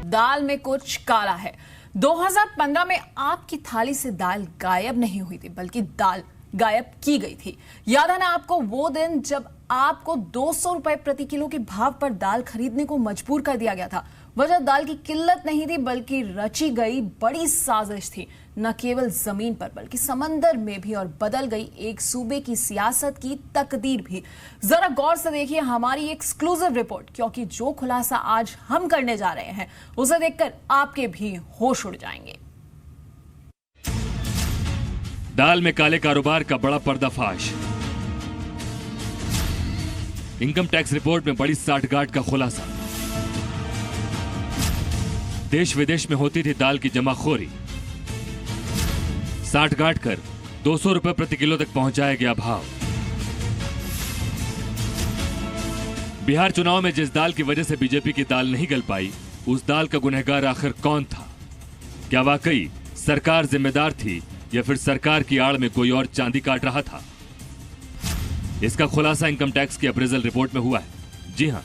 दाल में कुछ काला है। 2015 में आपकी थाली से दाल गायब नहीं हुई थी, बल्कि दाल गायब की गई थी। याद है ना आपको वो दिन जब आपको 200 रुपए प्रति किलो के भाव पर दाल खरीदने को मजबूर कर दिया गया था। वजह दाल की किल्लत नहीं थी, बल्कि रची गई बड़ी साजिश थी, न केवल जमीन पर बल्कि समंदर में भी, और बदल गई एक सूबे की सियासत की तकदीर भी। जरा गौर से देखिए हमारी एक्सक्लूसिव रिपोर्ट, क्योंकि जो खुलासा आज हम करने जा रहे हैं उसे देखकर आपके भी होश उड़ जाएंगे। दाल में काले कारोबार का बड़ा पर्दाफाश। इनकम टैक्स रिपोर्ट में बड़ी साठगांठ का खुलासा। देश विदेश में होती थी दाल की जमाखोरी। साठगांठ कर 200 रुपए प्रति किलो तक पहुंचाया गया भाव। बिहार चुनाव में जिस दाल की वजह से बीजेपी की दाल नहीं गल पाई, उस दाल का गुनहगार आखिर कौन था? क्या वाकई सरकार जिम्मेदार थी या फिर सरकार की आड़ में कोई और चांदी काट रहा था? इसका खुलासा इनकम टैक्स की अप्रेजल रिपोर्ट में हुआ है। जी हां,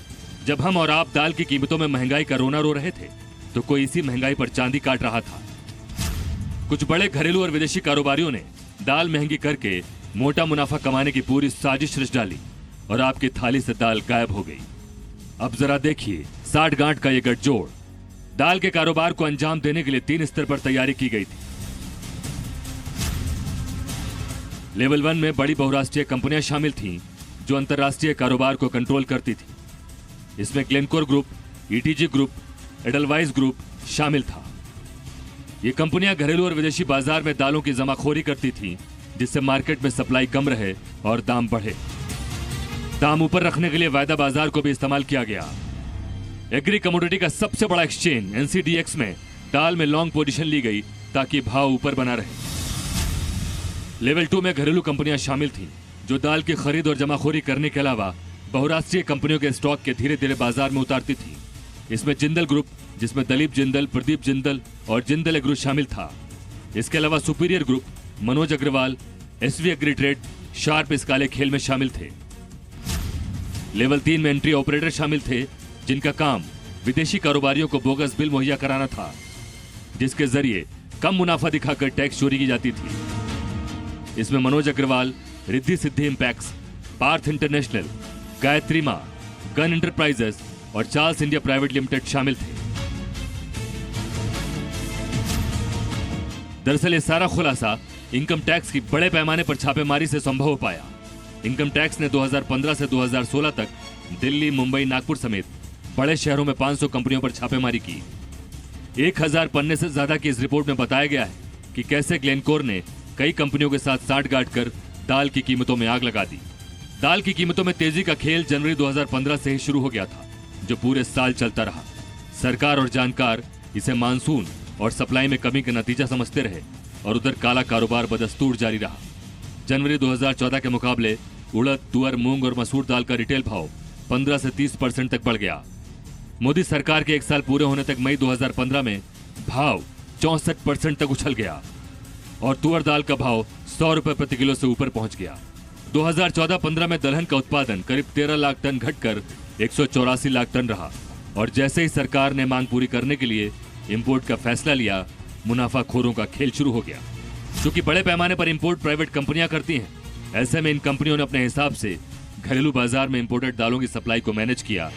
जब हम और आप दाल की कीमतों में महंगाई का रोना रो रहे थे, तो कोई इसी महंगाई पर चांदी काट रहा था। कुछ बड़े घरेलू और विदेशी कारोबारियों ने दाल महंगी करके मोटा मुनाफा कमाने की पूरी साजिश रच डाली और आपकी थाली से दाल गायब हो गई। अब जरा देखिए साठगांठ का ये गठजोड़। दाल के कारोबार को अंजाम देने के लिए 3 स्तर पर तैयारी की गई थी। लेवल 1 में बड़ी बहुराष्ट्रीय कंपनियां शामिल थीं, जो अंतर्राष्ट्रीय कारोबार को कंट्रोल करती थी। इसमें Glencore group, ETG group, Edelweiss group शामिल था। ये कंपनियां घरेलू और विदेशी बाजार में दालों की जमाखोरी करती थीं, जिससे मार्केट में सप्लाई कम रहे और दाम बढ़े। दाम ऊपर रखने के लिए वायदा बाजार को भी इस्तेमाल किया गया। एग्री कमोडिटी का सबसे बड़ा एक्सचेंज एनसीडीएक्स में दाल में लॉन्ग पोजीशन ली गई ताकि भाव ऊपर बना रहे। लेवल 2 में घरेलू कंपनियां शामिल थीं, जो दाल की खरीद और जमाखोरी करने के अलावा बहुराष्ट्रीय कंपनियों के स्टॉक के धीरे धीरे बाजार में उतारती थीं। इसमें जिंदल ग्रुप, जिसमें दलीप जिंदल, प्रदीप जिंदल और जिंदल एग्रो शामिल था। इसके अलावा superior group, Manoj Agrawal, SV agri trade, sharp इस काले खेल में शामिल थे। लेवल 3 में एंट्री ऑपरेटर शामिल थे, जिनका काम विदेशी कारोबारियों को बोगस बिल मुहैया कराना था, जिसके जरिए कम मुनाफा दिखाकर टैक्स चोरी की जाती थी। इसमें मनोज अग्रवाल, रिद्धि सिद्धि इंपैक्स, पार्थ इंटरनेशनल, गायत्री मां, गन एंटरप्राइजेस और चार्ल्स इंडिया प्राइवेट लिमिटेड शामिल थे। दरअसल ये सारा खुलासा इनकम टैक्स की बड़े पैमाने पर छापेमारी से संभव हो पाया। इनकम टैक्स ने 2015 से 2016 तक दिल्ली, मुंबई, नागपुर समेत बड़े शहरों में 500 कंपनियों पर छापेमारी की। 1000 पन्ने से ज्यादा की इस रिपोर्ट में बताया गया है कि कैसे ग्लेनकोर ने कई कंपनियों के साथ साठगांठ कर दाल की कीमतों में आग लगा दी। दाल की कीमतों में तेजी का खेल जनवरी 2015 से ही शुरू हो गया था, जो पूरे साल चलता रहा। सरकार और जानकार इसे मानसून और सप्लाई में कमी का नतीजा समझते रहे और उधर काला कारोबार बदस्तूर जारी रहा। जनवरी 2014 के मुकाबले उड़द, तुअर, मूंग और मसूर दाल का रिटेल भाव 15 से 30% तक बढ़ गया। मोदी सरकार के 1 साल पूरे होने तक मई 2015 में भाव 64% तक उछल गया और तुअर दाल का भाव 100 रुपए प्रति किलो से ऊपर पहुंच गया। 2014-15 में दलहन का उत्पादन करीब 13 लाख टन घटकर 184 लाख टन रहा और जैसे ही सरकार ने मांग पूरी करने के लिए इंपोर्ट का फैसला लिया, मुनाफाखोरों का खेल शुरू हो गया। क्योंकि बड़े पैमाने पर इंपोर्ट प्राइवेट कंपनियां करती हैं, ऐसे में इन कंपनियों ने अपने हिसाब से घरेलू बाजार में इंपोर्टेड दालों की सप्लाई को मैनेज किया।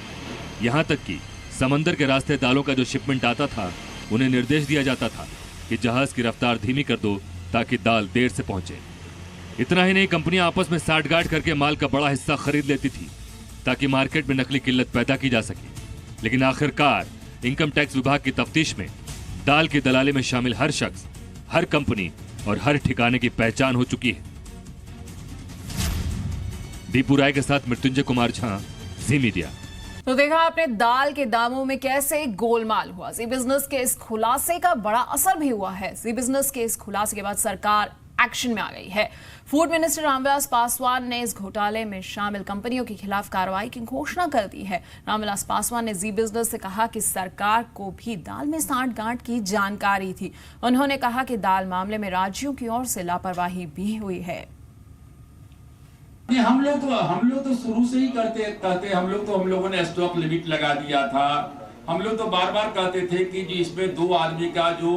यहां तक कि समंदर के रास्ते दालों का जो शिपमेंट आता था, उन्हें निर्देश दिया जाता था कि जहाज की रफ्तार धीमी कर दो ताकि दाल देर से पहुंचे। इतना ही नहीं, कंपनियां आपस में साठगांठ करके माल का बड़ा हिस्सा खरीद लेती थी ताकि मार्केट में नकली किल्लत पैदा की जा सके। लेकिन आखिरकार इनकम टैक्स विभाग की तफ्तीश में दाल की दलाली में शामिल हर शख्स, हर कंपनी और हर ठिकाने की पहचान हो चुकी है। दीपू राय के साथ मृत्युंजय कुमार झा, जी मीडिया। तो देखा आपने दाल के दामों में कैसे गोलमाल हुआ। जी बिजनेस के इस खुलासे का बड़ा असर भी हुआ है। जी बिजनेस के इस खुलासे के बाद सरकार एक्शन में आ गई है। फूड मिनिस्टर रामविलास पासवान ने इस घोटाले में शामिल कंपनियों के खिलाफ कार्रवाई की घोषणा कर दी है। रामविलास पासवान ने जी बिजनेस से कहा कि सरकार को भी दाल में साठगांठ की जानकारी थी। उन्होंने कहा कि दाल मामले में राज्यों की ओर से लापरवाही भी हुई है। हम लोग तो शुरू से ही कहते हम लोगों ने स्टॉक लिमिट लगा दिया था हम लोग तो बार बार कहते थे कि जी इसमें 2 आदमी का जो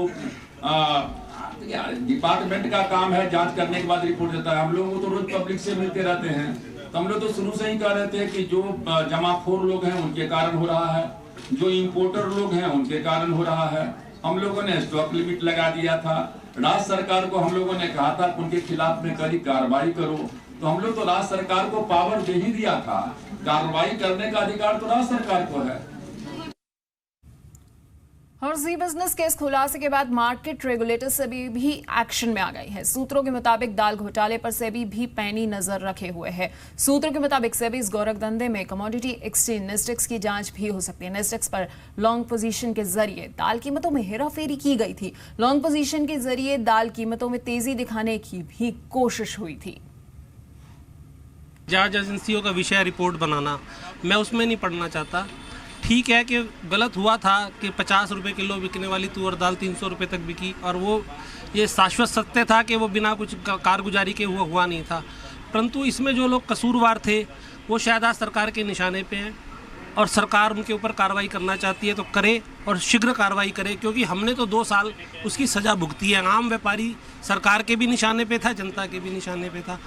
डिपार्टमेंट का काम है, जांच करने के बाद रिपोर्ट देता है। हम लोगों को तो रोज पब्लिक से मिलते रहते हैं, तो हम लोग तो शुरू से ही कह रहे थे कि जो जमाखोर लोग हैं उनके कारण हो रहा है, जो इंपोर्टर लोग हैं उनके कारण हो रहा है। हम लोगों ने स्टॉक लिमिट लगा दिया था। राज्य सरकार को हम लोगों ने कहा था उनके खिलाफ में कड़ी कार्रवाई करो, तो हम लोग तो राज्य सरकार को पावर दे ही दिया था। कार्रवाई करने का अधिकार तो राज्य सरकार को है। और जी बिजनेस केस खुलासे के बाद मार्केट रेगुलेटर सेबी भी एक्शन में आ गई है। सूत्रों के मुताबिक दाल घोटाले पर सेबी भी पैनी नजर रखे हुए है। सूत्रों के मुताबिक सेबी इस गोरखधंधे में कमोडिटी एक्सचेंज नेस्टेक्स की जांच भी हो सकती है। नेस्टेक्स पर लॉन्ग पोजीशन के जरिए दाल कीमतों में हेराफेरी की गई थी। लॉन्ग पोजीशन के जरिए दाल कीमतों में तेजी दिखाने की भी कोशिश हुई थी। जांच एजेंसियों का विषय रिपोर्ट बनाना, मैं उसमें नहीं पढ़ना चाहता। ठीक है कि गलत हुआ था कि 50 रुपये किलो बिकने वाली तुअर दाल 300 रुपये तक बिकी, और वो ये शाश्वत सत्य था कि वो बिना कुछ कारगुजारी के हुआ नहीं था। परंतु इसमें जो लोग कसूरवार थे वो शायद आज सरकार के निशाने पे हैं, और सरकार उनके ऊपर कार्रवाई करना चाहती है तो करे, और शीघ्र कार्रवाई करे, क्योंकि हमने तो 2 साल उसकी सज़ा भुगती है। आम व्यापारी सरकार के भी निशाने पे था, जनता के भी निशाने पे था।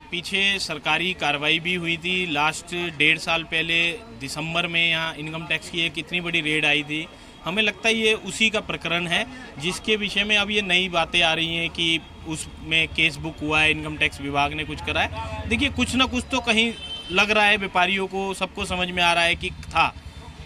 पीछे सरकारी कार्रवाई भी हुई थी। लास्ट 1.5 साल पहले दिसंबर में यहाँ इनकम टैक्स की एक इतनी बड़ी रेड आई थी। हमें लगता है ये उसी का प्रकरण है जिसके विषय में अब ये नई बातें आ रही हैं कि उसमें केस बुक हुआ है, इनकम टैक्स विभाग ने कुछ करा है। देखिए, कुछ ना कुछ तो कहीं लग रहा है, व्यापारियों को सबको समझ में आ रहा है कि था,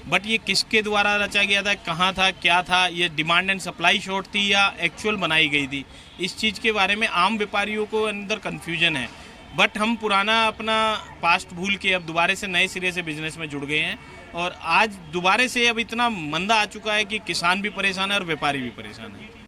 बट ये किसके द्वारा रचा गया था, कहाँ था, क्या था, ये डिमांड एंड सप्लाई शॉर्ट थी या एक्चुअल बनाई गई थी, इस चीज़ के बारे में आम व्यापारियों को अंदर कन्फ्यूजन है। बट हम पुराना अपना पास्ट भूल के अब दोबारा से नए सिरे से बिजनेस में जुड़ गए हैं, और आज दोबारा से अब इतना मंदा आ चुका है कि किसान भी परेशान है और व्यापारी भी परेशान है।